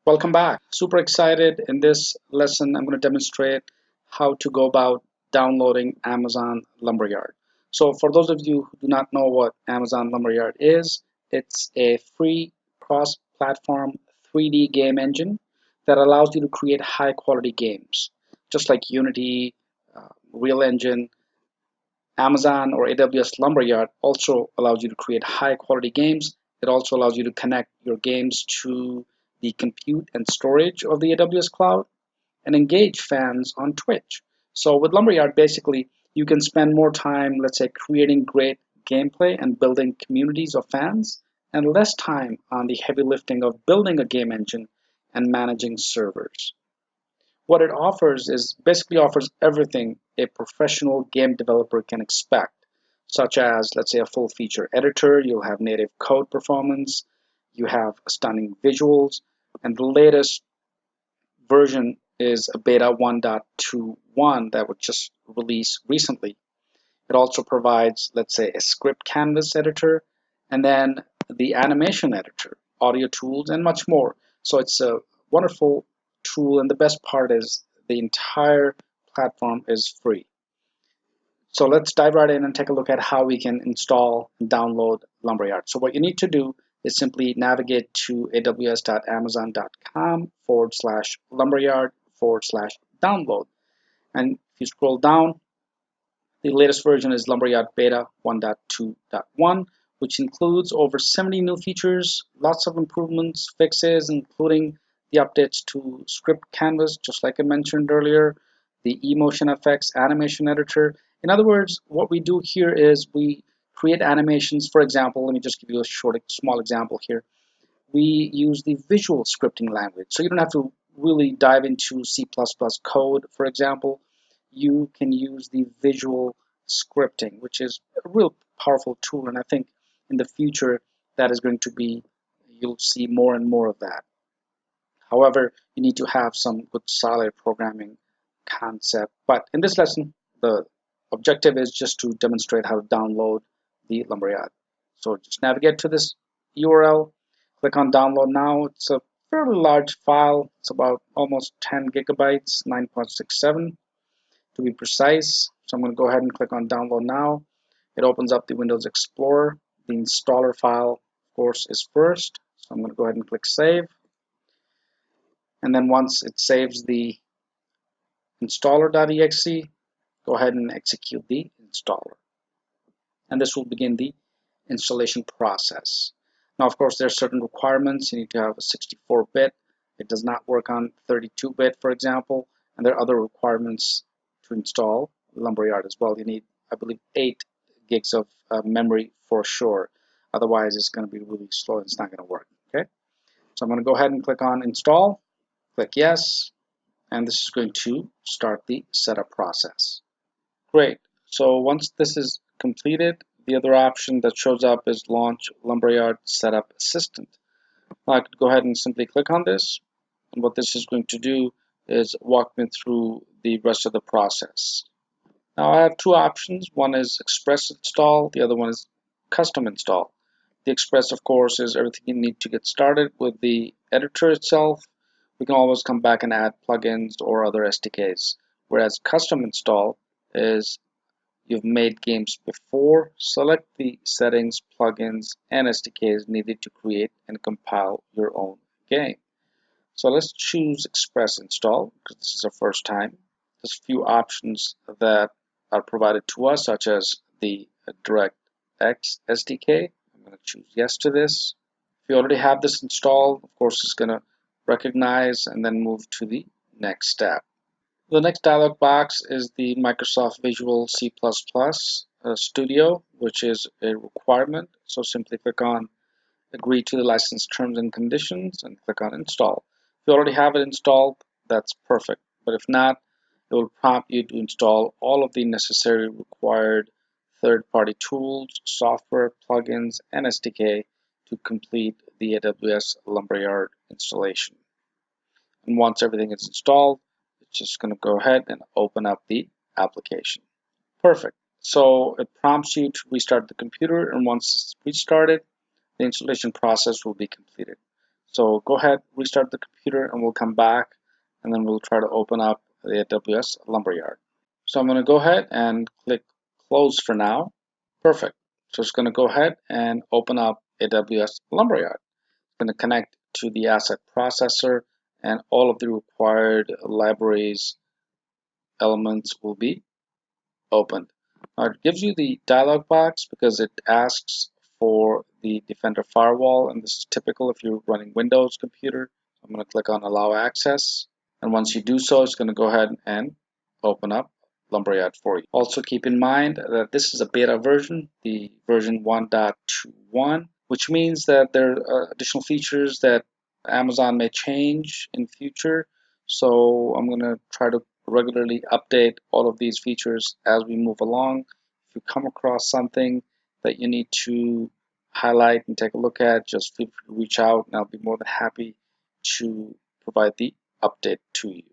Welcome back. Super excited. In this lesson, I'm going to demonstrate how to go about downloading Amazon Lumberyard. So for those of you who do not know what Amazon Lumberyard is, it's a free cross-platform 3D game engine that allows you to create high-quality games. Just like Unity, Real Engine, Amazon or AWS Lumberyard also allows you to create high-quality games. It also allows you to connect your games to the compute and storage of the AWS cloud and engage fans on Twitch. So with Lumberyard, basically, you can spend more time, let's say, creating great gameplay and building communities of fans, and less time on the heavy lifting of building a game engine and managing servers. What it offers is basically offers everything a professional game developer can expect, such as, let's say, a full feature editor, you'll have native code performance, you have stunning visuals, and the latest version is a beta 1.21 that was just released recently. It also provides, let's say, a script canvas editor, and then the animation editor, audio tools, and much more. So it's a wonderful tool, and the best part is the entire platform is free. So let's dive right in and take a look at how we can install and download Lumberyard. So what you need to do is simply navigate to aws.amazon.com/lumberyard/download. And if you scroll down, the latest version is Lumberyard Beta 1.2.1, which includes over 70 new features, lots of improvements, fixes, including the updates to Script Canvas, just like I mentioned earlier, the emotion effects animation editor. In other words, what we do here is we create animations. For example, let me just give you a small example here. We use the visual scripting language. So you don't have to really dive into C++ code, for example. You can use the visual scripting, which is a real powerful tool. And I think in the future, that is going to be, you'll see more and more of that. However, you need to have some good solid programming concept. But in this lesson, the objective is just to demonstrate how to download the Lumberyard. So just navigate to this URL, click on download now. It's a fairly large file. It's about almost 10 gigabytes, 9.67 to be precise. So I'm going to go ahead and click on download now. It opens up the Windows Explorer. The installer file, of course, is first. So I'm going to go ahead and click save. And then once it saves the installer.exe, go ahead and execute the installer. And this will begin the installation process. Now, of course, there are certain requirements. You need to have a 64-bit. It does not work on 32-bit, for example. And there are other requirements to install Lumberyard as well. You need, I believe, 8 gigs of memory for sure. Otherwise, it's going to be really slow and it's not going to work. Okay. So I'm going to go ahead and click on install. Click yes. And this is going to start the setup process. Great. So once this is completed, the other option that shows up is Launch Lumberyard Setup Assistant. Now I could go ahead and simply click on this. And what this is going to do is walk me through the rest of the process. Now I have two options. One is Express Install. The other one is Custom Install. The Express, of course, is everything you need to get started with the editor itself. We can always come back and add plugins or other SDKs. Whereas Custom Install is you've made games before, select the settings, plugins, and SDKs needed to create and compile your own game. So let's choose Express Install because this is our first time. There's a few options that are provided to us, such as the DirectX SDK. I'm going to choose yes to this. If you already have this installed, of course, it's going to recognize and then move to the next step. The next dialog box is the Microsoft Visual C++ Studio, which is a requirement. So simply click on Agree to the license terms and conditions and click on Install. If you already have it installed, that's perfect. But if not, it will prompt you to install all of the necessary required third-party tools, software, plugins, and SDK to complete the AWS Lumberyard installation. And once everything is installed, it's just going to go ahead and open up the application. Perfect. So it prompts you to restart the computer, and once it's restarted, the installation process will be completed. So go ahead, restart the computer, and we'll come back, and then we'll try to open up the AWS Lumberyard. So I'm going to go ahead and click close for now. Perfect. So it's going to go ahead and open up AWS Lumberyard. It's going to connect to the asset processor, and all of the required libraries elements will be opened. Now it gives you the dialog box because it asks for the Defender firewall, and this is typical if you're running Windows computer. I'm going to click on allow access, and once you do so, it's going to go ahead and open up Lumberyard for you. Also keep in mind that this is a beta version, the version 1.21, which means that there are additional features that Amazon may change in future. So I'm going to try to regularly update all of these features as we move along. If you come across something that you need to highlight and take a look at, just feel free to reach out, and I'll be more than happy to provide the update to you.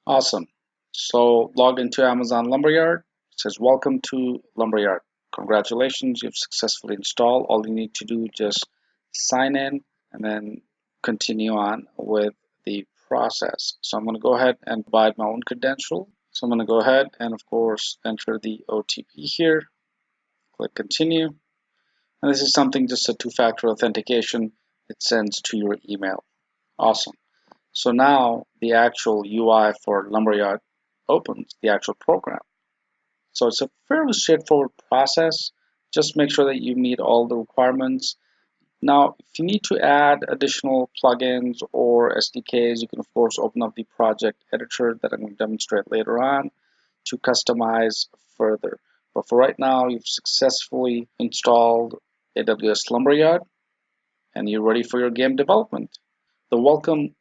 Awesome. So log into Amazon Lumberyard. It says welcome to Lumberyard. Congratulations, you've successfully installed. All you need to do is just sign in and then continue on with the process. So I'm going to go ahead and provide my own credential. So I'm going to go ahead and of course enter the OTP here. Click continue. And this is something, just a two-factor authentication. It sends to your email. Awesome. So now the actual UI for Lumberyard opens, the actual program. So it's a fairly straightforward process. Just make sure that you meet all the requirements. Now, if you need to add additional plugins or SDKs, you can of course open up the project editor that I'm going to demonstrate later on to customize further. But for right now, you've successfully installed AWS Lumberyard and you're ready for your game development. The welcome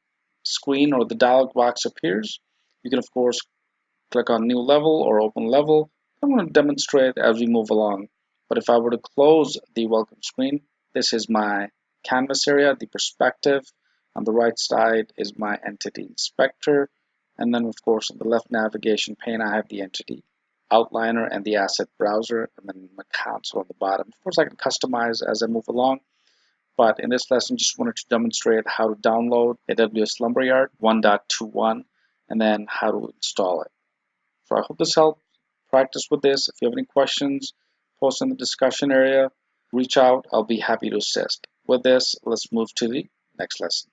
screen or the dialog box appears. You can of course click on new level or open level. I'm going to demonstrate as we move along. But if I were to close the welcome screen, this is my canvas area, the perspective. On the right side is my entity inspector. And then of course on the left navigation pane, I have the entity outliner and the asset browser, and then my console on the bottom. Of course I can customize as I move along. But in this lesson, just wanted to demonstrate how to download AWS Lumberyard 1.21 and then how to install it. So I hope this helped. Practice with this. If you have any questions, post in the discussion area. Reach out. I'll be happy to assist. With this, let's move to the next lesson.